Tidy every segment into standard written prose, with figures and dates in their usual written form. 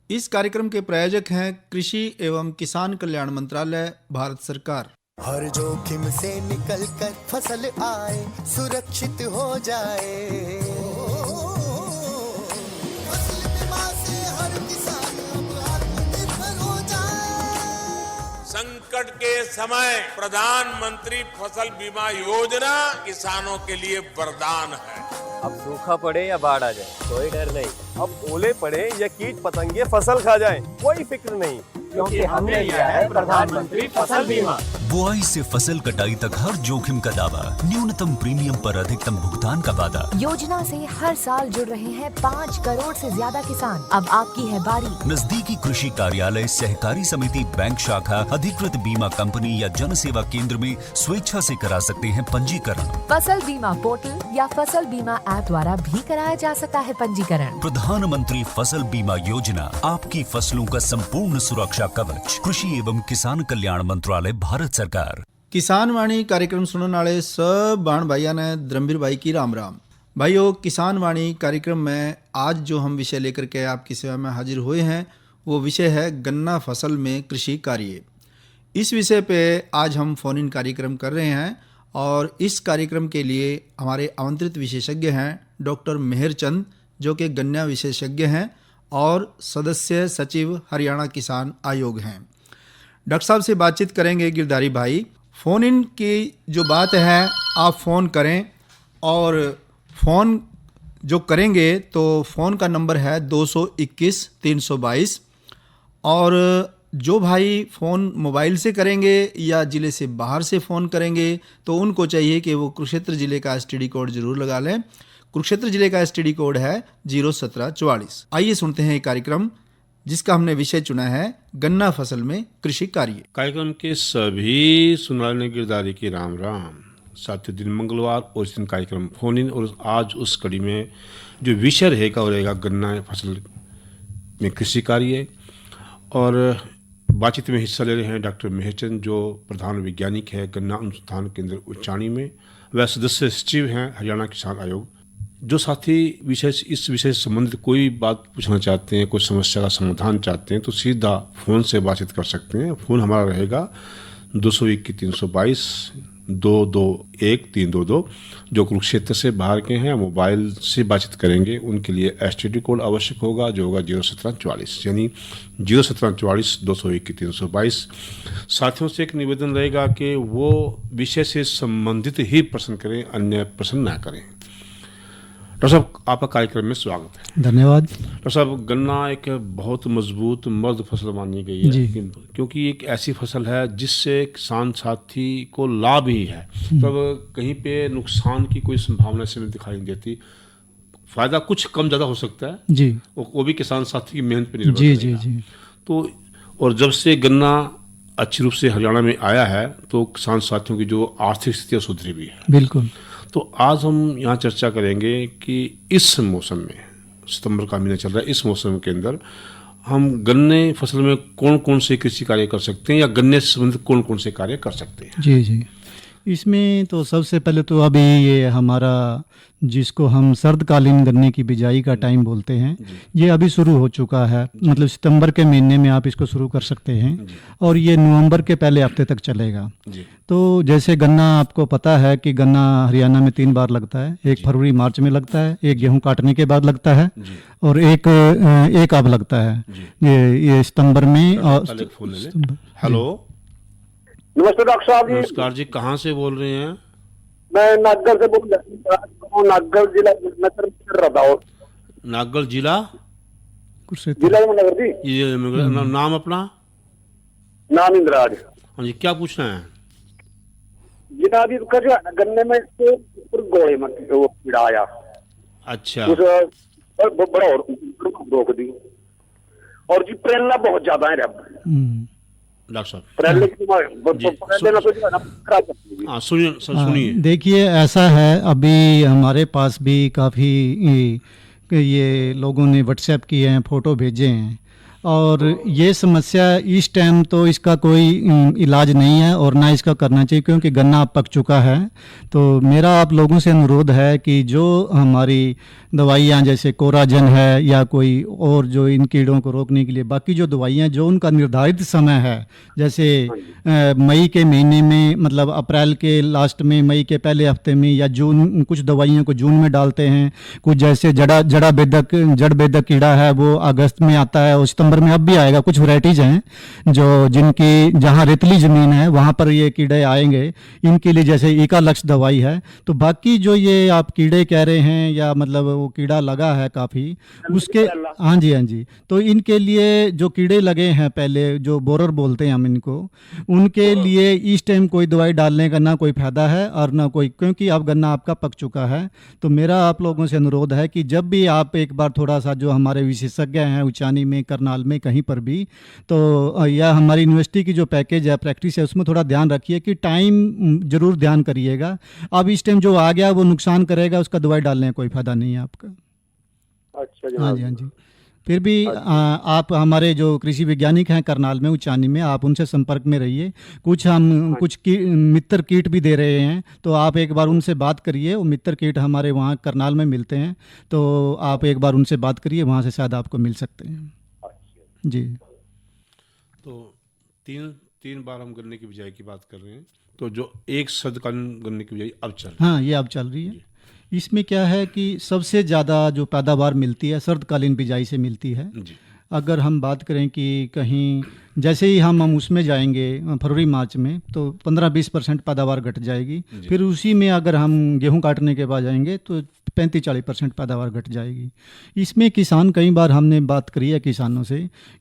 इस कार्यक्रम के प्रायोजक हैं कृषि एवं किसान कल्याण मंत्रालय, भारत सरकार। हर जोखिम से निकल कर फसल आए, सुरक्षित हो जाए। फसल बीमा से हर किसान अब आत्मनिर्भर हो जाए। संकट के समय प्रधानमंत्री फसल बीमा योजना किसानों के लिए वरदान है। अब सूखा पड़े या बाढ़ आ जाए कोई डर नहीं, अब ओले पड़े या कीट पतंगे फसल खा जाए कोई फिक्र नहीं, क्योंकि हमने लिया है प्रधानमंत्री फसल बीमा। बुआई से फसल कटाई तक हर जोखिम का दावा, न्यूनतम प्रीमियम पर अधिकतम भुगतान का वादा। योजना से हर साल जुड़ रहे हैं 5 करोड़ से ज्यादा किसान। अब आपकी है बारी। नजदीकी कृषि कार्यालय, सहकारी समिति, बैंक शाखा, अधिकृत बीमा कंपनी या जन सेवा केंद्र में स्वेच्छा से करा सकते हैं पंजीकरण। फसल बीमा पोर्टल या फसल बीमा ऐप द्वारा भी कराया जा सकता है पंजीकरण। प्रधानमंत्री फसल बीमा योजना, आपकी फसलों का संपूर्ण सुरक्षा कवच। कृषि एवं किसान कल्याण मंत्रालय, भारत सरकार। किसान वाणी कार्यक्रम सुनने वाले सब बाण भाइयों ने धर्मवीर भाई की राम राम। भाइयों, किसान वाणी कार्यक्रम में आज जो हम विषय लेकर के आपकी सेवा में हाजिर हुए हैं वो विषय है गन्ना फसल में कृषि कार्य। इस विषय पे आज हम फोन इन कार्यक्रम कर रहे हैं और इस कार्यक्रम के लिए हमारे आमंत्रित विशेषज्ञ हैं डॉक्टर मेहरचंद, जो कि गन्ना विशेषज्ञ हैं और सदस्य सचिव हरियाणा किसान आयोग हैं। डॉक्टर साहब से बातचीत करेंगे गिरधारी भाई। फ़ोन इन की जो बात है आप फ़ोन करें और फ़ोन जो करेंगे तो फ़ोन का नंबर है 221 322। और जो भाई फ़ोन मोबाइल से करेंगे या ज़िले से बाहर से फ़ोन करेंगे तो उनको चाहिए कि वो कुरुक्षेत्र ज़िले का STD कोड ज़रूर लगा लें। कुरुक्षेत्र ज़िले का STD कोड है 01744। आइए सुनते हैं ये कार्यक्रम जिसका हमने विषय चुना है गन्ना फसल में कृषि कार्य। कार्यक्रम के सभी सुनने गिरधारी की राम राम। साथियों, दिन मंगलवार और इस दिन कार्यक्रम फोन इन, और आज उस कड़ी में जो विषय रहेगा वो रहेगा गन्ना फसल में कृषि कार्य। और बातचीत में हिस्सा ले रहे हैं डॉक्टर मेहरचंद, जो प्रधान वैज्ञानिक है गन्ना अनुसंधान केंद्र उच्चाणी में, वह सदस्य सचिव हैं हरियाणा किसान आयोग। जो साथी इस विषय से संबंधित कोई बात पूछना चाहते हैं, कोई समस्या का समाधान चाहते हैं तो सीधा फ़ोन से बातचीत कर सकते हैं। फ़ोन हमारा रहेगा 221 322 221 322। जो कुरुक्षेत्र से बाहर के हैं मोबाइल से बातचीत करेंगे उनके लिए STD कोड आवश्यक होगा, जो होगा 01744, यानी 01744 221 322। साथियों से एक निवेदन रहेगा कि वो विषय से संबंधित ही प्रश्न करें, अन्य प्रश्न ना करें। डॉक्टर साहब, आपका कार्यक्रम में स्वागत है। धन्यवाद। डॉक्टर साहब, गन्ना एक बहुत मजबूत मर्द फसल मानी गई है क्योंकि एक ऐसी फसल है जिससे किसान साथी को लाभ ही है। तब कहीं पे नुकसान की कोई संभावना से नहीं दिखाई नहीं देती। फायदा कुछ कम ज़्यादा हो सकता है जी, वो भी किसान साथी की मेहनत पर निर्भर करेगा। जी। तो और जब से गन्ना अच्छी रूप से हरियाणा में आया है तो किसान साथियों की जो आर्थिक स्थिति सुधरी भी है। बिल्कुल। तो आज हम यहाँ चर्चा करेंगे कि इस मौसम में, सितंबर का महीना चल रहा है, इस मौसम के अंदर हम गन्ने फसल में कौन कौन से कृषि कार्य कर सकते हैं या गन्ने से संबंधित कौन कौन से कार्य कर सकते हैं। जी। इसमें तो सबसे पहले तो अभी ये हमारा जिसको हम सर्दकालीन गन्ने की बिजाई का टाइम बोलते हैं, ये अभी शुरू हो चुका है। मतलब सितंबर के महीने में आप इसको शुरू कर सकते हैं और ये नवंबर के पहले हफ्ते तक चलेगा। तो जैसे गन्ना आपको पता है कि गन्ना हरियाणा में 3 बार लगता है। एक फरवरी मार्च में लगता है, एक गेहूं काटने के बाद लगता है और एक अब लगता है ये सितंबर में। और हेलो, नमस्ते डॉक्टर साहब जी। नमस्कार जी, कहाँ से बोल रहे हैं? मैं नागौर से बोल रहा हूँ। नागौर जिला नागौर जिला नगर जी। ये नाम अपना? नाम इंद्राज। हाँ जी, क्या पूछना है? जनाब ये जो है ना गन्ने में तो ऊपर गोले में वो कीड़ा आया अच्छा, उस बड़ा और रोक दी और जी प्रेरणा बहुत ज्यादा है डॉक्टर साहब। प्रेरणा की जी, प्रेरणा तो जो है ना खराब करती है। हाँ, सुनिए सर, सुनिए। देखिए ऐसा है, अभी हमारे पास भी काफ़ी ये लोगों ने व्हाट्सएप किए हैं, फ़ोटो भेजे हैं, और ये समस्या इस टाइम तो इसका कोई इलाज नहीं है और ना इसका करना चाहिए, क्योंकि गन्ना अब पक चुका है। तो मेरा आप लोगों से अनुरोध है कि जो हमारी दवाइयाँ जैसे कोराजन है या कोई और जो इन कीड़ों को रोकने के लिए बाकी जो दवाइयाँ जो उनका निर्धारित समय है, जैसे मई के महीने में, मतलब अप्रैल के लास्ट में, मई के पहले हफ्ते में, या जून, कुछ दवाइयों को जून में डालते हैं, कुछ जैसे जड़ बेधक कीड़ा है वो अगस्त में आता है और सितंबर में अब भी आएगा। कुछ वैरायटीज हैं जो जिनकी जहाँ रेतली ज़मीन है वहाँ पर ये कीड़े आएंगे, इनके लिए जैसे इकालक्स दवाई है। तो बाकी जो ये आप कीड़े कह रहे हैं या मतलब वो कीड़ा लगा है काफ़ी उसके, हाँ जी हाँ जी, तो इनके लिए जो कीड़े लगे हैं पहले, जो बोरर बोलते हैं हम इनको, उनके लिए इस टाइम कोई दवाई डालने का ना कोई फ़ायदा है और ना कोई, क्योंकि अब गन्ना आपका पक चुका है। तो मेरा आप लोगों से अनुरोध है कि जब भी आप एक बार थोड़ा सा जो हमारे विशेषज्ञ हैं उचानी में, करनाल में, कहीं पर भी, तो या हमारी यूनिवर्सिटी की जो पैकेज है, प्रैक्टिस है, उसमें थोड़ा ध्यान रखिए कि टाइम जरूर ध्यान करिएगा। अब इस टाइम जो आ गया वो नुकसान करेगा, उसका दवाई डालने का कोई फ़ायदा नहीं है आपका। अच्छा हाँ जी हाँ जी। फिर भी आप हमारे जो कृषि वैज्ञानिक हैं करनाल में, उचानी में, आप उनसे संपर्क में रहिए। कुछ मित्र कीट भी दे रहे हैं, तो आप एक बार उनसे बात करिए। वो मित्र कीट हमारे वहाँ करनाल में मिलते हैं, तो आप एक बार उनसे बात करिए, वहाँ से शायद आपको मिल सकते हैं जी। तो तीन बार हम गन्ने की बिजाई की बात कर रहे हैं, तो जो एक शरदकालीन गन्ने की बिजाई अब चल रही है। हाँ, ये अब चल रही है। इसमें क्या है कि सबसे ज़्यादा जो पैदावार मिलती है शरदकालीन बिजाई से मिलती है। जी। अगर हम बात करें कि कहीं जैसे ही हम उसमें जाएंगे फरवरी मार्च में, तो 15-20% पैदावार घट जाएगी। फिर उसी में अगर हम गेहूं काटने के बाद जाएंगे तो 35-40% पैदावार घट जाएगी। इसमें किसान, कई बार हमने बात करी है किसानों से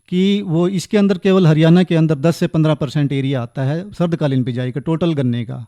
कि वो इसके अंदर केवल हरियाणा के अंदर 10 से 15% एरिया आता है शरदकालीन बिजाई का, टोटल गन्ने का।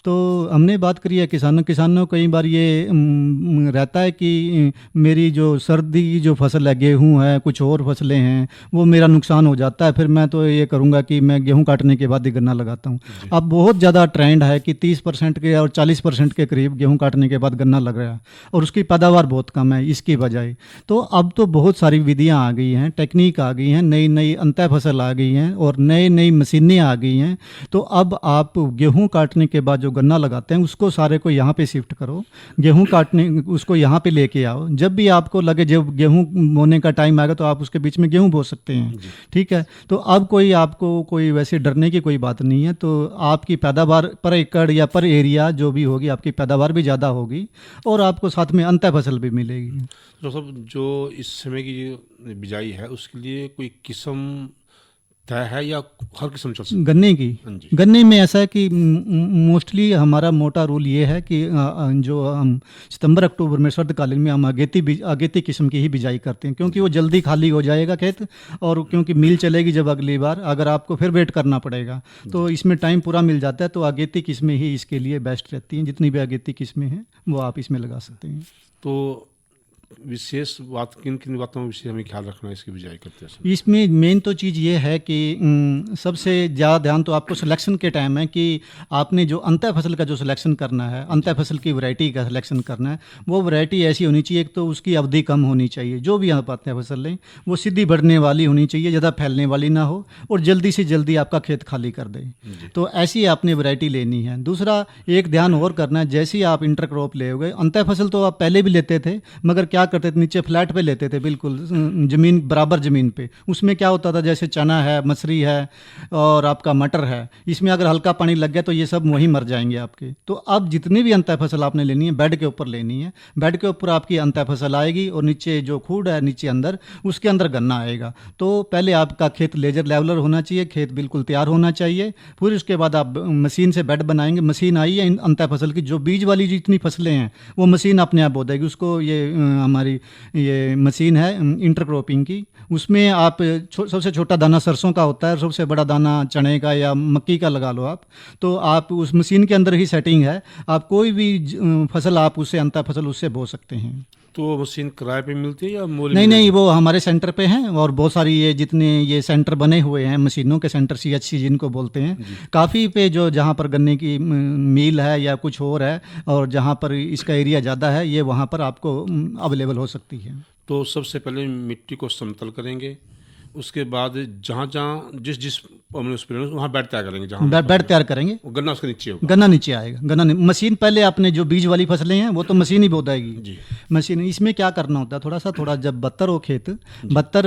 तो हमने बात करी है किसानों कई बार ये रहता है कि मेरी जो सर्दी की जो फसल है, गेहूँ है, कुछ और फसलें हैं, वो मेरा नुकसान हो जाता है, फिर मैं तो ये करूँगा कि मैं गेहूं काटने के बाद ही गन्ना लगाता हूँ। अब बहुत ज़्यादा ट्रेंड है कि 30% के और 40% के करीब गेहूं काटने के बाद गन्ना लग रहा है और उसकी पैदावार बहुत कम है इसकी बजाय। तो अब तो बहुत सारी विधियाँ आ गई हैं, टेक्निक आ गई हैं, नई नई अंतः फसल आ गई हैं और नई मशीनें आ गई हैं। तो अब आप गेहूँ काटने के बाद जो गन्ना लगाते हैं उसको सारे को यहाँ पर शिफ्ट करो, गेहूँ काटने उसको यहाँ पर लेके आओ। जब भी आपको लगे जब गेहूँ बोने का टाइम आएगा तो आप उसके बीच में गेहूँ बो सकते हैं, ठीक है। तो अब आपको कोई वैसे डरने की कोई बात नहीं है। तो आपकी पैदावार पर एकड़ या पर एरिया जो भी होगी, आपकी पैदावार भी ज़्यादा होगी और आपको साथ में अंतः फसल भी मिलेगी। तो सब जो इस समय की बिजाई है उसके लिए कोई किस्म तय है या हर किस्म चल सकती है? गन्ने की, गन्ने में ऐसा है कि मोस्टली हमारा मोटा रूल ये है कि जो हम सितंबर अक्टूबर में शरदकालीन में हम अगेती किस्म की ही बिजाई करते हैं, क्योंकि वो जल्दी खाली हो जाएगा खेत और क्योंकि मिल चलेगी जब अगली बार, अगर आपको फिर वेट करना पड़ेगा तो इसमें टाइम पूरा मिल जाता है। तो अगेती किस्में ही इसके लिए बेस्ट रहती हैं। जितनी भी अगेती किस्में हैं वो आप इसमें लगा सकते हैं। तो विशेष बात किन बातों में विशेष हमें ख्याल रखना है इसकी बिजाई करते हैं? इसमें मेन तो चीज़ ये है कि सबसे ज़्यादा ध्यान तो आपको सिलेक्शन के टाइम है कि आपने जो अंतः फसल का जो सिलेक्शन करना है, अंतः फसल की वैरायटी का सिलेक्शन करना है, वो वैरायटी ऐसी होनी चाहिए। एक तो उसकी अवधि कम होनी चाहिए, जो भी आप अंतः फसल लें वो सीधी बढ़ने वाली होनी चाहिए, ज़्यादा फैलने वाली ना हो और जल्दी से जल्दी आपका खेत खाली कर दे। तो ऐसी आपने वैरायटी लेनी है। दूसरा एक ध्यान और करना है, जैसे ही आप इंटर क्रॉप ले, अंतः फसल तो आप पहले भी लेते थे मगर क्या करते थे, नीचे फ्लैट पे लेते थे, बिल्कुल जमीन बराबर ज़मीन पे। उसमें क्या होता था, जैसे चना है, मसरी है और आपका मटर है, इसमें अगर हल्का पानी लग गया तो ये सब वहीं मर जाएंगे आपके। तो अब जितनी भी अंतः फसल आपने लेनी है बेड के ऊपर लेनी है। बेड के ऊपर आपकी अंतः फसल आएगी और नीचे जो खूड है नीचे अंदर, उसके अंदर गन्ना आएगा। तो पहले आपका खेत लेजर लेवलर होना चाहिए, खेत बिल्कुल तैयार होना चाहिए। फिर उसके बाद आप मशीन से बेड बनाएंगे। मशीन आई है अंतः फसल की, जो बीज वाली जितनी फसलें हैं वो मशीन अपने आप बो देगी। उसको ये हमारी ये मशीन है इंटरक्रॉपिंग की, उसमें आप सबसे छोटा दाना सरसों का होता है, सबसे बड़ा दाना चने का या मक्की का लगा लो आप, तो आप उस मशीन के अंदर ही सेटिंग है, आप कोई भी फसल आप उससे अंतर फसल उससे बो सकते हैं। तो वो मशीन किराए पे मिलती है या मूल्य? नहीं, वो हमारे सेंटर पे हैं, और बहुत सारी ये जितने ये सेंटर बने हुए हैं मशीनों के सेंटर, CHC जिनको बोलते हैं, काफ़ी पे जो जहाँ पर गन्ने की मिल है या कुछ और है और जहाँ पर इसका एरिया ज़्यादा है, ये वहाँ पर आपको अवेलेबल हो सकती है। तो सबसे पहले मिट्टी को समतल करेंगे, उसके बाद जहाँ जिस वहाँ बेड तैयार करेंगे, जहाँ बेड तैयार करेंगे, गन्ना उसके नीचे होगा, गन्ना नीचे आएगा। मशीन पहले आपने जो बीज वाली फसलें हैं वो तो मशीन ही बो देगी मशीन। इसमें क्या करना होता है, थोड़ा जब बत्तर हो खेत,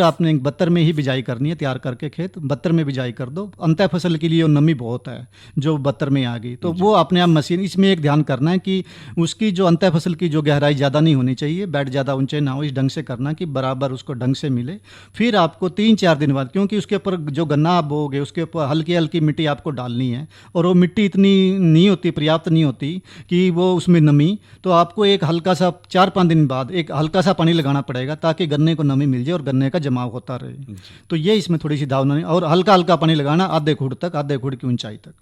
आपने बत्तर में ही बिजाई करनी है, तैयार करके खेत बत्तर में बिजाई कर दो। अंतर फसल के लिए नमी बहुत है जो बत्तर में आ गई, तो वो अपने आप मशीन। इसमें एक ध्यान करना है कि उसकी जो अंतर फसल की जो गहराई ज़्यादा नहीं होनी चाहिए, बेड ज़्यादा ऊंचे ना हो, इस ढंग से करना कि बराबर उसको ढंग से मिले। फिर आपको 3-4 दिन बाद, क्योंकि उसके ऊपर जो गन्ना आप बोगे उसके ऊपर हल्की हल्की मिट्टी आपको डालनी है, और वो मिट्टी इतनी नहीं होती, पर्याप्त नहीं होती कि वो उसमें नमी, तो आपको एक हल्का सा 4-5 दिन बाद एक हल्का सा पानी लगाना पड़ेगा ताकि गन्ने को नमी मिल जाए और गन्ने का जमाव होता रहे। तो ये इसमें थोड़ी सी दावना, और हल्का हल्का पानी लगाना आधे फुट की ऊंचाई तक।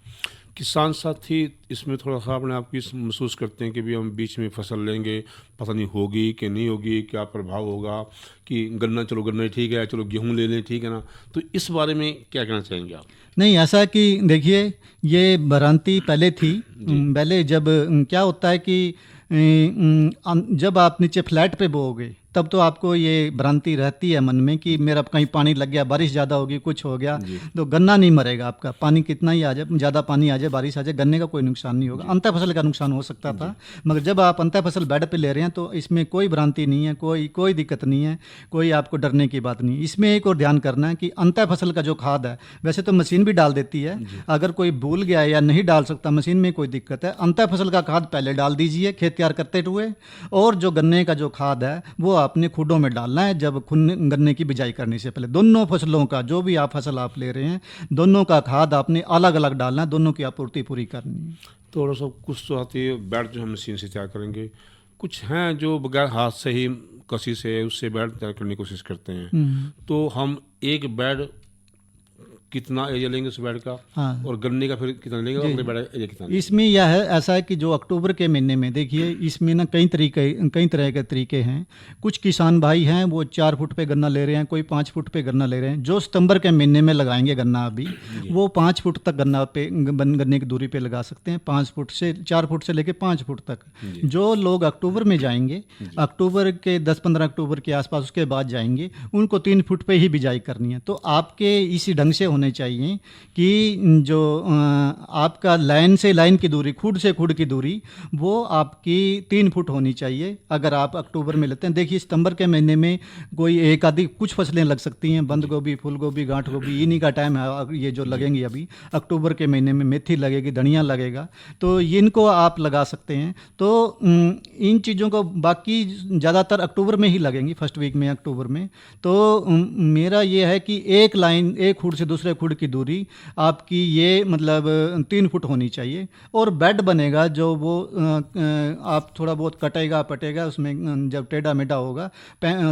किसान साथी इसमें थोड़ा सा अपने आप की महसूस करते हैं कि भी हम बीच में फसल लेंगे, पता नहीं होगी कि नहीं होगी, क्या प्रभाव होगा, कि गन्ना चलो गन्ना ठीक है, चलो गेहूं ले लें, ठीक है ना। तो इस बारे में क्या कहना चाहेंगे आप? नहीं, ऐसा कि देखिए ये भ्रांति पहले थी। पहले जब क्या होता है कि जब आप नीचे फ्लैट पे बोओगे तब तो आपको ये भ्रांति रहती है मन में कि मेरा कहीं पानी लग गया, बारिश ज़्यादा होगी, कुछ हो गया, तो गन्ना नहीं मरेगा आपका। पानी कितना ही आ जाए, ज़्यादा पानी आ जाए, बारिश आ जाए, गन्ने का कोई नुकसान नहीं होगा। अंतर फसल का नुकसान हो सकता था, मगर जब आप अंतर फसल बेड पे ले रहे हैं तो इसमें कोई भ्रांति नहीं है, कोई दिक्कत नहीं है, कोई आपको डरने की बात नहीं। इसमें एक और ध्यान करना है कि अंतर फसल का जो खाद है, वैसे तो मशीन भी डाल देती है, अगर कोई भूल गया या नहीं डाल सकता मशीन में कोई दिक्कत है, अंतर फसल का खाद पहले डाल दीजिए खेत तैयार करते हुए, और जो गन्ने का जो खाद है वो आपने खुडों में डालना है जब गन्ने की बिजाई करने से पहले। दोनों फसलों का जो भी आप फसल आप ले रहे हैं, दोनों का खाद आपने अलग अलग डालना है, दोनों की आपूर्ति पूरी करनी है। थोड़ा सा कुछ तो आती है बेड जो हम मशीन से तैयार करेंगे, कुछ हैं जो बगैर हाथ से ही कसी से उससे बेड तैयार करने की कोशिश करते हैं। तो हम एक बेड कितना एरिया लेंगे उस बेड का, हाँ। और गन्ने का फिर कितना लेंगे, और बेड एरिया कितना लेंगे? इसमें यह है ऐसा है कि जो अक्टूबर के महीने में देखिए, इसमें ना कई तरह के तरीके हैं। कुछ किसान भाई हैं वो 4 फुट पे गन्ना ले रहे हैं, कोई 5 फुट पे गन्ना ले रहे हैं। जो सितंबर के महीने में लगाएंगे गन्ना अभी, वो 5 फुट तक गन्ने की दूरी पे लगा सकते हैं, 4 फुट से लेके 5 फुट तक। जो लोग अक्टूबर में जाएंगे, अक्टूबर के 10-15 अक्टूबर के आसपास उसके बाद जाएंगे, उनको 3 फुट पे ही बिजाई करनी है। तो आपके इसी ढंग से होने चाहिए कि जो आपका लाइन से लाइन की दूरी, खुड से खुड की दूरी, वो आपकी 3 फुट होनी चाहिए अगर आप अक्टूबर में लेते हैं। देखिए सितंबर के महीने में कोई एक आधी कुछ फसलें लग सकती हैं, बंद गोभी, फूल गोभी, गांठ गोभी, इन्हीं का टाइम है ये जो लगेंगी अभी। अक्टूबर के महीने में मेथी लगेगी, धनिया लगेगा, तो इनको आप लगा सकते हैं। तो इन चीज़ों को बाकी ज़्यादातर अक्टूबर में ही लगेंगी, फर्स्ट वीक में अक्टूबर में। तो मेरा ये है कि एक लाइन, एक खुड से दूसरे खुड की दूरी आपकी ये मतलब 3 फुट होनी चाहिए। और बेड बनेगा जो वो आप थोड़ा बहुत कटेगा पटेगा उसमें, जब टेढ़ा मेढ़ा होगा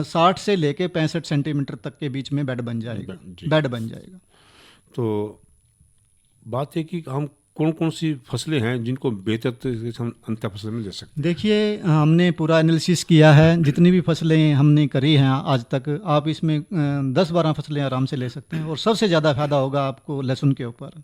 60 से लेके 65 सेंटीमीटर तक के बीच में बेड बन जाएगा, बेड बन जाएगा। तो बात है कि हम कौन कौन सी फसलें हैं जिनको बेहतर तरीके से हम अंतर फसल में ले सकते हैं? देखिए हमने पूरा एनालिसिस किया है, जितनी भी फसलें हमने करी हैं आज तक, आप इसमें 10-12 फसलें आराम से ले सकते हैं। और सबसे ज़्यादा फायदा होगा आपको लहसुन के ऊपर,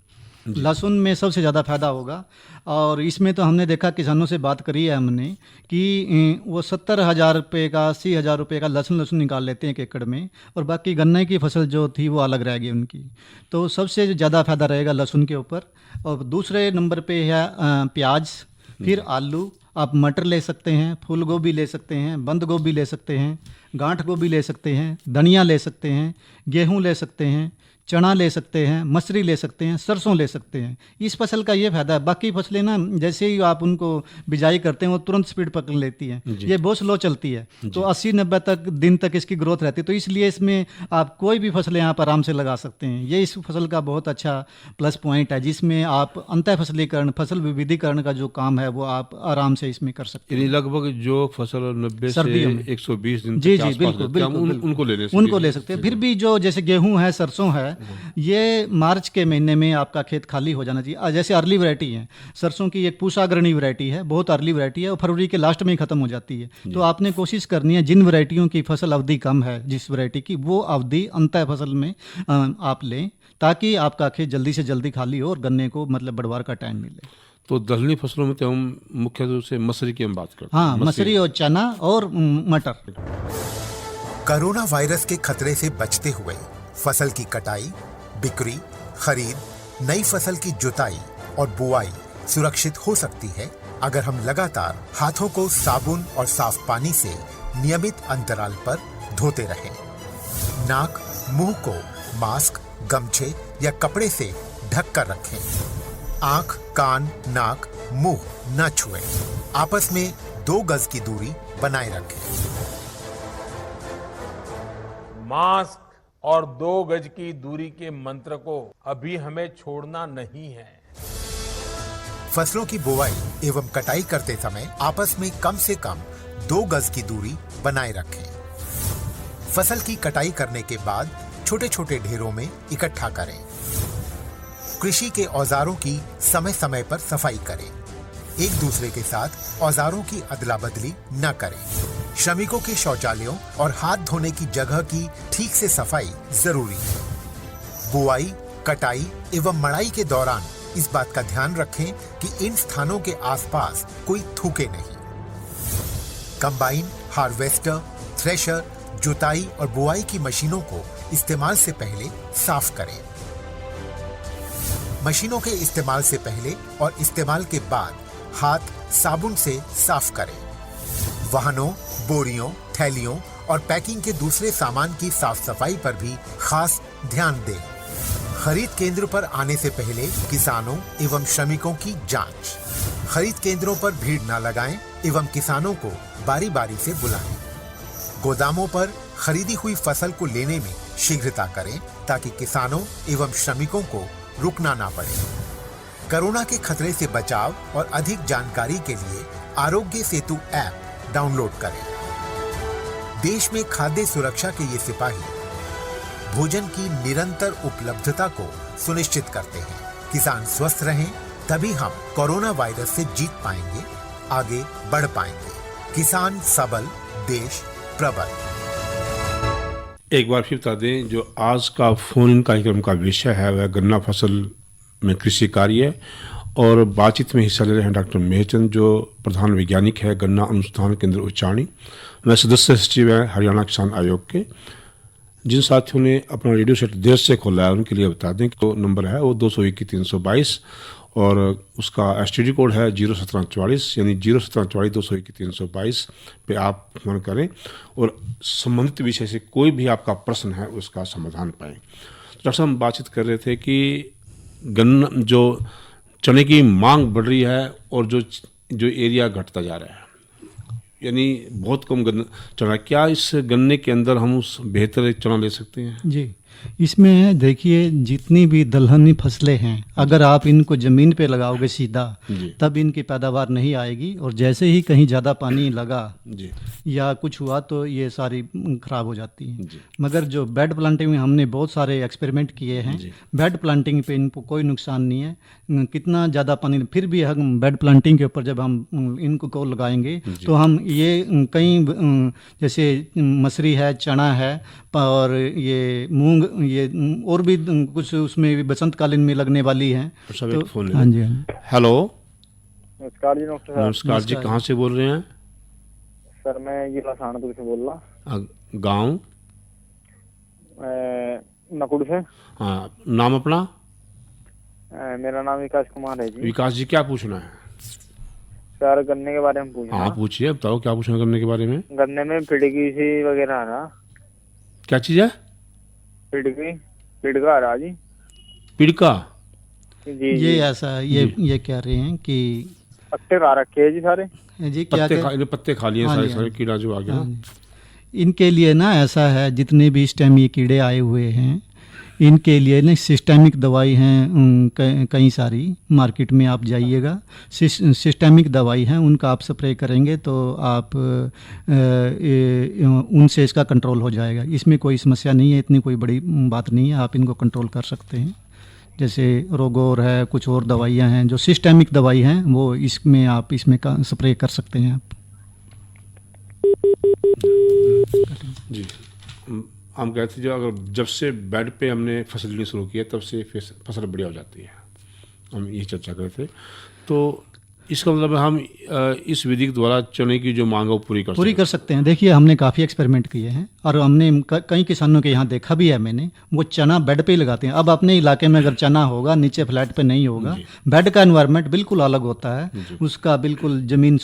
लहसुन में सबसे ज़्यादा फायदा होगा। और इसमें तो हमने देखा, किसानों से बात करी है हमने, कि वो 70,000 रुपये का, 80,000 रुपये का लहसुन निकाल लेते हैं 1 एकड़ में, और बाकी गन्ने की फसल जो थी वो अलग रह गई उनकी। तो सबसे ज़्यादा फायदा रहेगा लहसुन के ऊपर। और दूसरे नंबर पे है प्याज, फिर आलू, आप मटर ले सकते हैं, फूल गोभी ले सकते हैं, बंद गोभी ले सकते हैं, गांठ गोभी ले सकते हैं, धनिया ले सकते हैं, गेहूँ ले सकते हैं, चना ले सकते हैं, मसरी ले सकते हैं, सरसों ले सकते हैं। इस फसल का ये फायदा है। बाकी फसलें ना जैसे ही आप उनको बिजाई करते हैं वो तुरंत स्पीड पकड़ लेती हैं, ये बहुत स्लो चलती है, तो 80-90 दिन तक इसकी ग्रोथ रहती है। तो इसलिए इसमें आप कोई भी फसलें आप आराम से लगा सकते हैं। ये इस फसल का बहुत अच्छा प्लस पॉइंट है, जिसमें आप अंतः फसलीकरण, फसल विविधीकरण का जो काम है वो आप आराम से इसमें कर सकते हैं। यानी लगभग जो फसल 90 सर्दियों से में 120 दिन जी तक जी आसपास बिल्कुल रहती है, हम बिल्कुल बिल्कुल। उनको ले सकते हैं। फिर भी जो जैसे गेहूं है, सरसों है, ये मार्च के महीने में आपका खेत खाली हो जाना चाहिए। जैसे अर्ली वैरायटी है सरसों की, एक पूषाग्रणी वैरायटी है, बहुत अर्ली वैरायटी है और फरवरी के लास्ट में ही खत्म हो जाती है। तो आपने कोशिश करनी है जिन वैरायटियों की फसल अवधि कम है, जिस वैरायटी की, वो अवधि अंतः फसल में आप लें, ताकि आपका खेत जल्दी से जल्दी खाली हो और गन्ने को मतलब बढ़वार का टाइम मिले। तो दलहनी फसलों में तो हम मुख्य रूप से मसरी की हम बात करते हैं। हाँ, मसरी और चना और मटर। कोरोना वायरस के खतरे से बचते हुए फसल की कटाई, बिक्री, खरीद, नई फसल की जुताई और बुआई सुरक्षित हो सकती है अगर हम लगातार हाथों को साबुन और साफ पानी से नियमित अंतराल पर धोते रहें। नाक, मुंह को मास्क, गमछे या कपड़े से ढक कर रखें। आंख, कान, नाक, मुंह न छुएं। आपस में 2 गज की दूरी बनाए रखें। मास्क और 2 गज की दूरी के मंत्र को अभी हमें छोड़ना नहीं है। फसलों की बुवाई एवं कटाई करते समय आपस में कम से कम 2 गज की दूरी बनाए रखें। फसल की कटाई करने के बाद छोटे छोटे ढेरों में इकट्ठा करें। कृषि के औजारों की समय समय पर सफाई करें। एक दूसरे के साथ औजारों की अदला बदली न करें। श्रमिकों के शौचालयों और हाथ धोने की जगह की ठीक से सफाई जरूरी है। बुआई, कटाई एवं मड़ाई के दौरान इस बात का ध्यान रखें कि इन स्थानों के आसपास कोई थूके नहीं। कंबाइन, हार्वेस्टर, थ्रेशर, जुताई और बुआई की मशीनों को इस्तेमाल से पहले साफ करें। मशीनों के इस्तेमाल से पहले और इस्तेमाल के बाद हाथ साबुन से साफ करें। वाहनों, बोरियों, थैलियों और पैकिंग के दूसरे सामान की साफ सफाई पर भी खास ध्यान दें। खरीद केंद्र पर आने से पहले किसानों एवं श्रमिकों की जांच। खरीद केंद्रों पर भीड़ न लगाएं एवं किसानों को बारी बारी से बुलाएं। गोदामों पर खरीदी हुई फसल को लेने में शीघ्रता करें ताकि किसानों एवं श्रमिकों को रुकना ना पड़े। कोरोना के खतरे से बचाव और अधिक जानकारी के लिए आरोग्य सेतु ऐप डाउनलोड करें। देश में खाद्य सुरक्षा के ये सिपाही भोजन की निरंतर उपलब्धता को सुनिश्चित करते हैं। किसान स्वस्थ रहें तभी हम कोरोना वायरस से जीत पाएंगे, आगे बढ़ पाएंगे। किसान सबल, देश प्रबल। एक बार फिर बता दें, जो आज का फोन इन कार्यक्रम का विषय है वह गन्ना फसल में कृषि कार्य, और बातचीत में हिस्सा ले रहे हैं डॉक्टर मेहचंद, जो प्रधान वैज्ञानिक है गन्ना अनुसंधान केंद्र उच्चाणी, वह सदस्य सचिव है हरियाणा किसान आयोग के। जिन साथियों ने अपना रेडियो सेट देर से खोला है उनके लिए बता दें कि तो नंबर है वो 221-322 और उसका एसटीडी कोड है 01744, यानी 01744-221-322 पे आप फोन करें और संबंधित विषय से कोई भी आपका प्रश्न है उसका समाधान पाएं। तो डॉक्टर साहब, हम बातचीत कर रहे थे कि गन्ना जो चने की मांग बढ़ रही है और जो एरिया घटता जा रहा है, यानी बहुत कम गन्ना चना, क्या इस गन्ने के अंदर हम उस बेहतर चना ले सकते हैं? जी, इसमें देखिए जितनी भी दलहनी फसलें हैं, अगर आप इनको ज़मीन पे लगाओगे सीधा तब इनकी पैदावार नहीं आएगी, और जैसे ही कहीं ज़्यादा पानी लगा या कुछ हुआ तो ये सारी ख़राब हो जाती हैं। मगर जो बेड प्लांटिंग में हमने बहुत सारे एक्सपेरिमेंट किए हैं, बेड प्लांटिंग पे इनको कोई नुकसान नहीं है। कितना ज़्यादा पानी फिर भी हम बेड प्लांटिंग के ऊपर जब हम इनको को लगाएंगे तो हम ये कई जैसे मसरी है, चना है और ये मूंग, ये और भी कुछ उसमें भी बसंतकालीन में लगने वाली हैं। तो फोन हाँ जी। हेलो, नमस्कार जी। डॉक्टर साहब नमस्कार जी, कहाँ से बोल रहे हैं? सर मैं जिला सहारनपुर से बोल रहा। गाँव? नकुड़ से। हाँ, नाम अपना? मेरा नाम विकास कुमार है जी। विकास जी, क्या पूछना है? सर गन्ने के बारे में पूछना। हाँ पूछिए, बताओ क्या पूछना गन्ने के बारे में। गन्ने में पिड़की सी वगैरह है ना? क्या चीज़ है? पिड़का रहा जी। पिड़का? जी ये ऐसा ये कह रहे हैं कि पत्ते खा रखे हैं जी सारे जी। क्या पत्ते खा लिए सारे सारे कीड़ा जो आ गया ना। इनके लिए ना ऐसा है, जितने भी इस टाइम ये कीड़े आए हुए हैं इनके लिए ना सिस्टेमिक दवाई हैं कई सारी, मार्केट में आप जाइएगा सिस्टेमिक दवाई हैं, उनका आप स्प्रे करेंगे तो आप उनसे इसका कंट्रोल हो जाएगा। इसमें कोई समस्या नहीं है, इतनी कोई बड़ी बात नहीं है, आप इनको कंट्रोल कर सकते हैं। जैसे रोगोर है, कुछ और दवाइयाँ हैं जो सिस्टेमिक दवाई हैं, वो इसमें आप इसमें स्प्रे कर सकते हैं आप। जी हम कहते जो अगर जब से बेड पे हमने फसल लेनी शुरू की है तब से फसल बढ़िया हो जाती है, हम ये चर्चा कर रहे थे। तो इसका मतलब हम इस विधि के द्वारा चने की जो मांग है वो पूरी कर सकते हैं। देखिए हमने काफ़ी एक्सपेरिमेंट किए हैं और हमने कई किसानों के यहाँ देखा भी है मैंने, वो चना बेड पे ही लगाते हैं। अब अपने इलाके में अगर चना होगा नीचे फ्लैट पे नहीं होगा, बेड का एनवायरनमेंट बिल्कुल अलग होता है, उसका बिल्कुल ज़मीन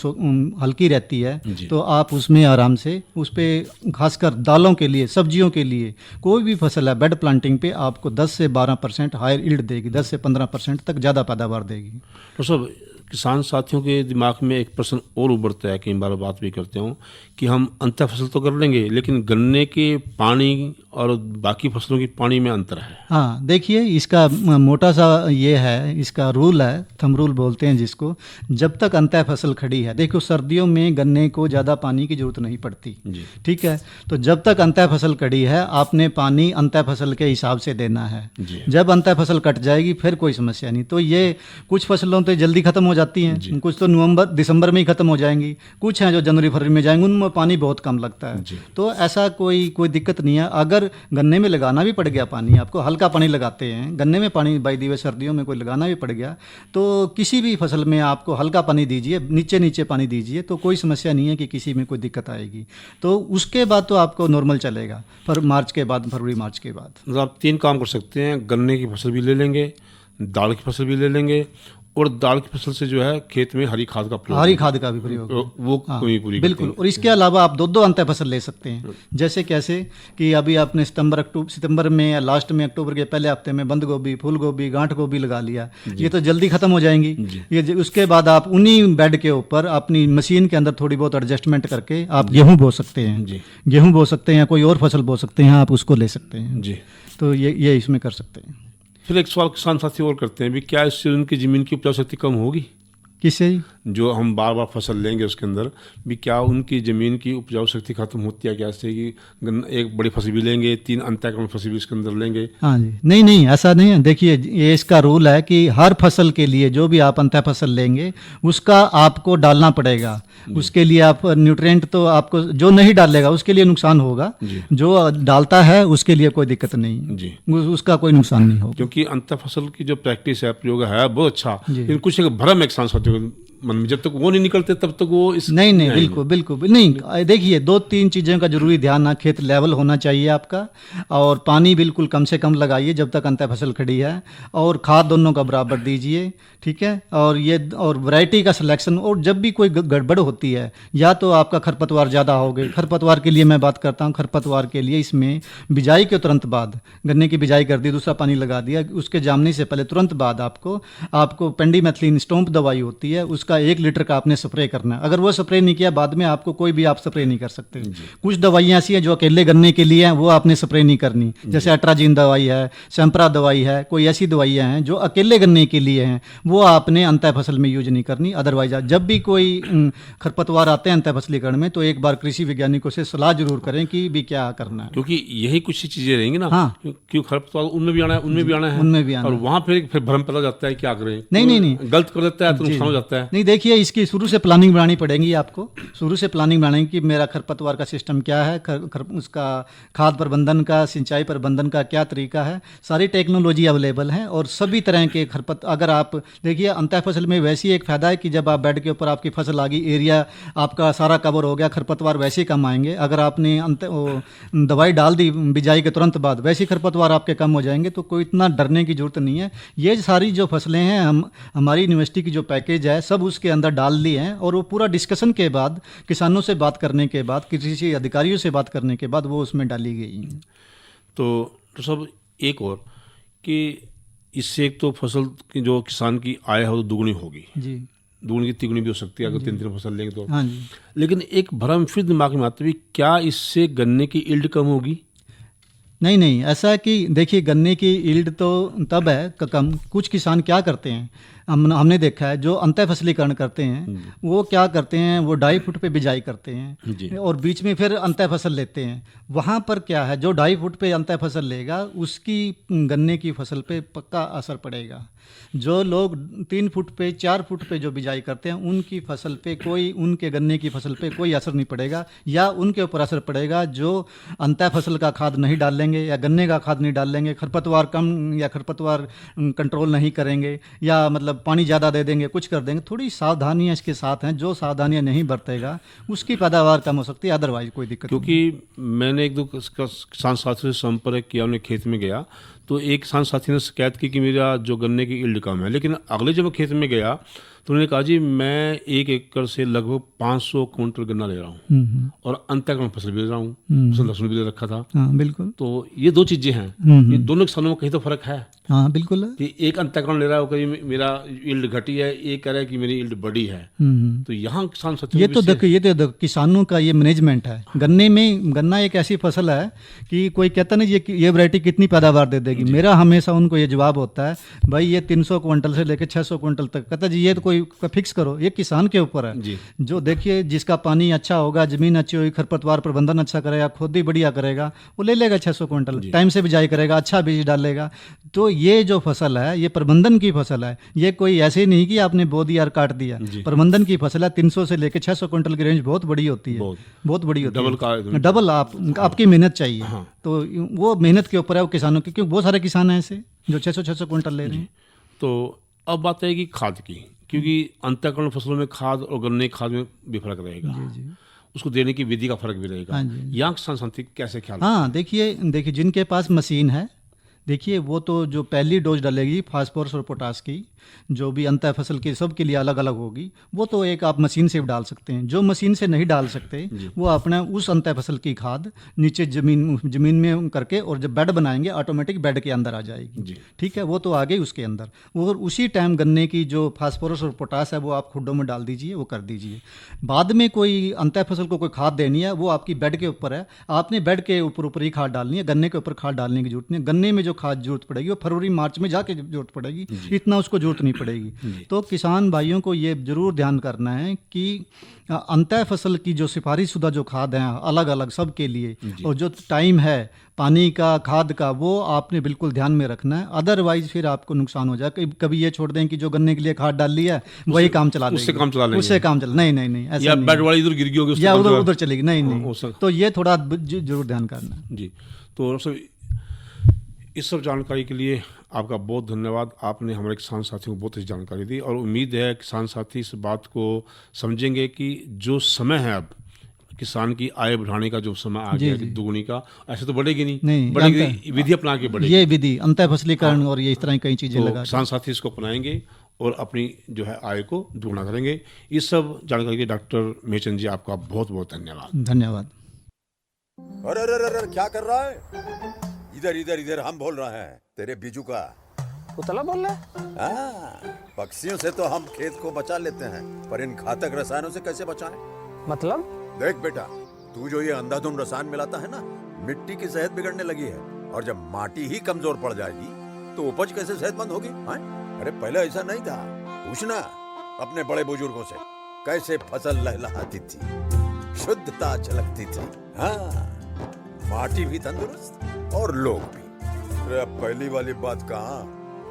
हल्की रहती है, तो आप उसमें आराम से उस पर खासकर दालों के लिए, सब्जियों के लिए कोई भी फसल है बेड प्लांटिंग पे आपको 10 से 12% हायर ईल्ड देगी, 10 से 15% तक ज़्यादा पैदावार देगी। तो सब किसान साथियों के दिमाग में एक प्रश्न और उभरता है, कई बार बात भी करते हूँ कि हम अंतर फसल तो कर लेंगे लेकिन गन्ने के पानी और बाकी फसलों की पानी में अंतर है। हाँ देखिए इसका मोटा सा ये है, इसका रूल है, थंब रूल बोलते हैं जिसको, जब तक अंतर फसल खड़ी है, देखो सर्दियों में गन्ने को ज़्यादा पानी की जरूरत नहीं पड़ती, ठीक है, तो जब तक अंतर फसल खड़ी है आपने पानी अंतर फसल के हिसाब से देना है। जब अंतर फसल कट जाएगी फिर कोई समस्या नहीं। तो ये कुछ फसलों तो जल्दी खत्म हो जाती हैं, कुछ तो नवंबर दिसंबर में ही खत्म हो जाएंगी, कुछ हैं जो जनवरी फरवरी में जाएंगे, उनमें पानी बहुत कम लगता है। तो ऐसा कोई दिक्कत नहीं है। अगर गन्ने में लगाना भी पड़ गया पानी, आपको हल्का पानी लगाते हैं, गन्ने में पानी बाई दी हुए सर्दियों में कोई लगाना भी पड़ गया, तो किसी भी फसल में आपको हल्का पानी दीजिए, नीचे पानी दीजिए, तो कोई समस्या नहीं है कि किसी में कोई दिक्कत आएगी। तो उसके बाद तो आपको नॉर्मल चलेगा, पर मार्च के बाद, फरवरी मार्च के बाद। मतलब आप 3 काम कर सकते हैं, गन्ने की फसल भी ले लेंगे, दाल की फसल भी ले लेंगे, और दाल की फसल से जो है खेत में हरी खाद का प्रयोग, हरी खाद का भी प्रयोग वो पूरी बिल्कुल। और इसके अलावा आप दो अंतर फसल ले सकते हैं। जैसे कैसे कि अभी आपने सितंबर में या लास्ट में अक्टूबर के पहले हफ्ते में बंद गोभी, फूल गोभी, गांठ गोभी लगा लिया, ये तो जल्दी खत्म हो जाएंगी। ये उसके बाद आप उन्हीं बेड के ऊपर अपनी मशीन के अंदर थोड़ी बहुत एडजस्टमेंट करके आप गेहूँ बो सकते हैं, गेहूँ बो सकते हैं, कोई और फसल बो सकते हैं, आप उसको ले सकते हैं। तो ये इसमें कर सकते हैं। फिर एक सवाल किसान साथी और करते हैं भी, क्या इससे उनकी ज़मीन की उपजाऊ शक्ति कम होगी? किससे? जो हम बार बार फसल लेंगे उसके अंदर भी क्या उनकी ज़मीन की उपजाऊ शक्ति खत्म होती है क्या इससे कि एक बड़ी फसल भी लेंगे, 3 अंतःक्रमण फसल भी इसके अंदर लेंगे? हाँ जी, नहीं ऐसा नहीं है। देखिए ये इसका रूल है कि हर फसल के लिए जो भी आप अंतर फसल लेंगे उसका आपको डालना पड़ेगा, उसके लिए आप न्यूट्रिएंट तो आपको जो नहीं डालेगा उसके लिए नुकसान होगा, जो डालता है उसके लिए कोई दिक्कत नहीं, उसका कोई नुकसान नहीं होगा। क्योंकि अंतर फसल की जो प्रैक्टिस है, प्रयोग है बहुत अच्छा, लेकिन कुछ एक भ्रम एक सांसद मन में, जब तक वो नहीं निकलते तब तक वो इस नहीं बिल्कुल नहीं। देखिए 2-3 चीज़ों का जरूरी ध्यान ना, खेत लेवल होना चाहिए आपका, और पानी बिल्कुल कम से कम लगाइए जब तक अंतर फसल खड़ी है, और खाद दोनों का बराबर दीजिए, ठीक है। और वैरायटी का सिलेक्शन, और जब भी कोई गड़बड़ होती है या तो आपका खरपतवार ज़्यादा हो गए, खरपतवार के लिए मैं बात करता हूँ, खरपतवार के लिए इसमें बिजाई के तुरंत बाद, गन्ने की बिजाई कर दी, दूसरा पानी लगा दिया, उसके जामने से पहले तुरंत बाद आपको पेंडीमेथिलीन स्टोम्प दवाई होती है, उसका 1 लीटर का आपने स्प्रे करना है। अगर वो स्प्रे नहीं किया बाद में आपको कोई भी आप स्प्रे नहीं कर सकते। कुछ दवाइयाँ ऐसी हैं जो अकेले गन्ने के लिए हैं, वो आपने स्प्रे नहीं करनी, जैसे अट्राजीन दवाई है, सैंपरा दवाई है, कोई ऐसी दवाइयाँ हैं जो अकेले गन्ने के लिए हैं, वो आपने अंतर फसल में यूज नहीं करनी। अदरवाइज जब भी कोई खरपतवार आते हैं अंतर फसलीकरण में तो एक बार कृषि वैज्ञानिकों से सलाह जरूर करें कि भी क्या करना है, क्योंकि यही कुछ चीजें रहेंगी ना। हाँ, क्यों खरपतवार उनमें भी आना है, उनमें भी आना है, और वहाँ फिर भ्रम पैदा जाता है, क्या करें, नहीं गलत कर देता है तो नुकसान हो जाता है। नहीं देखिए इसकी शुरू से प्लानिंग बनानी पड़ेगी, आपको शुरू से प्लानिंग बनानी कि मेरा खरपतवार का सिस्टम क्या है, उसका खाद प्रबंधन का, सिंचाई प्रबंधन का क्या तरीका है, सारी टेक्नोलॉजी अवेलेबल है। और सभी तरह के अगर आप देखिए अंतर फसल में वैसे ही एक फायदा है कि जब आप बेड के ऊपर आपकी फसल आ गई, एरिया आपका सारा कवर हो गया, खरपतवार वैसे ही कम आएंगे। अगर आपने दवाई डाल दी बिजाई के तुरंत बाद, वैसे ही खरपतवार आपके कम हो जाएंगे, तो कोई इतना डरने की जरूरत नहीं है। ये सारी जो फसलें हैं हमारी यूनिवर्सिटी की जो पैकेज है सब उसके अंदर डाल ली हैं, और वो पूरा डिस्कशन के बाद, किसानों से बात करने के बाद, कृषि अधिकारियों से बात करने के बाद वो उसमें डाली गई हैं। तो सब एक और कि इससे एक तो फसल की जो किसान की आय है वो दुगनी होगी, जी दुगनी की तिगुनी भी हो सकती है अगर 3 फसल लेंगे तो। हाँ जी। लेकिन एक भ्रम फिर दिमाग में आता है, क्या इससे गन्ने की यील्ड कम होगी? नहीं नहीं, ऐसा है कि देखिए गन्ने की यील्ड तो तब है कम। कुछ किसान क्या करते हैं, हमने देखा है जो अंतः फसलीकरण करते हैं वो क्या करते हैं, वो 2.5 फुट पे बिजाई करते हैं और बीच में फिर अंतः फसल लेते हैं। वहाँ पर क्या है, जो 2.5 फुट पे अंतः फसल लेगा उसकी गन्ने की फसल पे पक्का असर पड़ेगा। जो लोग 3 फुट पे 4 फुट पे जो बिजाई करते हैं उनकी फसल पे कोई, उनके गन्ने की फसल पे कोई असर नहीं पड़ेगा, या उनके ऊपर असर पड़ेगा जो अंतः फसल का खाद नहीं डालेंगे या गन्ने का खाद नहीं डालेंगे, खरपतवार कम या खरपतवार कंट्रोल नहीं करेंगे, या मतलब पानी ज़्यादा दे देंगे, कुछ कर देंगे। थोड़ी सावधानियाँ इसके साथ हैं, जो सावधानियाँ नहीं बरतेगा उसकी पैदावार कम हो सकती है, अदरवाइज कोई दिक्कत नहीं। क्योंकि मैंने 1-2 किसान साथियों से संपर्क किया, उन्हें खेत में गया तो एक किसान साथी ने शिकायत की कि मेरा जो गन्ने की यील्ड कम है, लेकिन अगले जब मैं खेत में गया तो उन्होंने कहा जी मैं 1 एकड़ से लगभग 500 क्विंटल गन्ना ले रहा हूँ और अंतःकरण फसल भी ले रहा हूँ, उसने लहसुन भी ले रखा था। हाँ बिल्कुल। तो ये 2 चीज़ें हैं, ये दोनों किसानों में कहीं तो फर्क है। हाँ बिल्कुल है। कि एक अंतःकरण ले रहा है, कहीं मेरा यील्ड घटी है, एक कह रहा है कि मेरी यील्ड बढ़ी है। तो यहाँ किसान साथियों ये तो देखो किसानों का ये मैनेजमेंट है। गन्ने में, गन्ना एक ऐसी फसल है कि कोई कहता नहीं ये वैरायटी कितनी पैदावार दे देगी। मेरा हमेशा उनको ये जवाब होता है, भाई ये 300 क्विंटल से लेकर 600 क्विंटल तक। कहता जी ये तो कोई फिक्स करो, ये किसान के ऊपर है। जो देखिए जिसका पानी अच्छा होगा, जमीन अच्छी होगी, खरपतवार प्रबंधन अच्छा करेगा, खुद ही बढ़िया करेगा, वो ले लेगा 600 क्विंटल, टाइम से बिजाई करेगा, अच्छा बीज डालेगा। तो ये जो फसल है ये प्रबंधन की फसल है, ये कोई ऐसे नहीं कि आपने बो दिया और काट दिया। प्रबंधन की फसल है। 300 से लेकर 600 क्विंटल की रेंज बहुत बड़ी होती है, बहुत बड़ी होती है। डबल आपकी मेहनत चाहिए। तो वो मेहनत के ऊपर है वो किसानों की, क्योंकि बहुत सारे किसान हैं ऐसे जो 600 क्विंटल ले रहे हैं। तो अब बात आएगी खाद की, क्योंकि अंतःकरण फसलों में खाद और गन्ने खाद में भी फर्क रहेगा। उसको देने की विधि का फर्क भी रहेगा। यहाँ किसान साथी कैसे ख्याल? हाँ देखिए जिनके पास मशीन है, देखिए वो तो जो पहली डोज डालेगी फास्फोरस और पोटास की, जो भी अंतः फसल की सब के लिए अलग अलग होगी, वो तो एक आप मशीन से डाल सकते हैं। जो मशीन से नहीं डाल सकते वो अपना उस अंतः फसल की खाद नीचे जमीन में करके, और जब बेड बनाएंगे ऑटोमेटिक बेड के अंदर आ जाएगी। ठीक है, वो तो आ गई उसके अंदर। और उसी टाइम गन्ने की जो फास्फोरस और पोटास है वो आप खुड्डों में डाल दीजिए, वो कर दीजिए। बाद में कोई अंतः फसल को कोई खाद देनी है वो आपकी बेड के ऊपर है, आपने बेड के ऊपर ही खाद डालनी है, गन्ने के ऊपर खाद डालने की जरूरत नहीं। गन्ने में जो खाद जरूरत पड़ेगी वो फरवरी मार्च में जाके जरूरत पड़ेगी, इतना उसको जरूरत नहीं पड़ेगी। तो किसान भाइयों को ये जरूर ध्यान करना है कि अंतः फसल की जो सिफारिशशुदा जो खाद हैं अलग अलग सब के लिए, और जो टाइम है पानी का, खाद का, वो आपने बिल्कुल ध्यान में रखना है। अदरवाइज फिर आपको नुकसान हो जाए। कभी ये छोड़ दें कि जो गन्ने के लिए खाद डाल ली है वही काम चला लेंगे, उससे काम चला नहीं ऐसा, या बेड वाली इधर गिर गई होगी या उधर चलेगी, नहीं। तो ये थोड़ा जरूर ध्यान करना है। जी, तो इस सब जानकारी के लिए आपका बहुत धन्यवाद। आपने हमारे किसान साथियों को बहुत अच्छी जानकारी दी, और उम्मीद है किसान साथी इस बात को समझेंगे कि जो समय है अब किसान की आय बढ़ाने का, जो समय आ गया कि दुगुनी का, ऐसे तो बढ़ेगी नहीं, बढ़ेगी, विधि अपना के बढ़ेगी। ये विधि अंतः फसलीकरण और ये इस तरह की कई चीजें लगा किसान साथी इसको अपनाएंगे और अपनी जो है आय को दुगुना करेंगे। इस सब जानकारी के डॉक्टर मेचंद जी आपका बहुत बहुत धन्यवाद। धन्यवाद। अरे क्या कर रहा है? इधर हम बोल रहे हैं तेरे बीजू का। पुतला बोल रहा है? हाँ, पक्षियों से तो हम खेत को बचा लेते हैं, पर इन घातक रसायनों से कैसे बचाएं? मतलब? देख बेटा, तू जो ये अंधाधुंध रसायन मिलाता है ना, मिट्टी की सेहत बिगड़ने लगी है, और जब माटी ही कमजोर पड़ जाएगी तो उपज कैसे सेहतमंद होगी? अरे पहले ऐसा नहीं था। पूछना अपने बड़े बुजुर्गों से, कैसे फसल लहलहाती थी, शुद्धता झलकती थी। हाँ, माटी भी तंदुरुस्त और लोग भी। अरे पहली वाली बात कहाँ?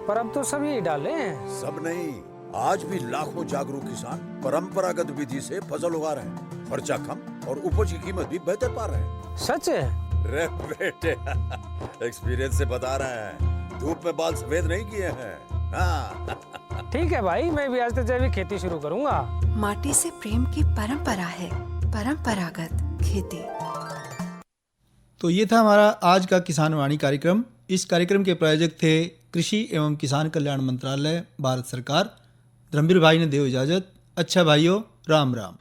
पर अब तो सब यही डाले हैं। सब नहीं, आज भी लाखों जागरूक किसान परंपरागत विधि से फसल उगा रहे हैं। खर्चा कम और उपज की कीमत भी बेहतर पा रहे हैं। सच है? रे बेटे, एक्सपीरियंस से बता रहे हैं, धूप में बाल सफेद नहीं किए हैं। हाँ। ठीक है भाई, मैं भी आज से जैविक खेती शुरू करूंगा। माटी से प्रेम की परंपरा है, परंपरागत खेती। तो ये था हमारा आज का किसान वाणी कार्यक्रम। इस कार्यक्रम के प्रायोजक थे कृषि एवं किसान कल्याण मंत्रालय, भारत सरकार। धर्मवीर भाई ने दे इजाजत। अच्छा भाइयों, राम राम।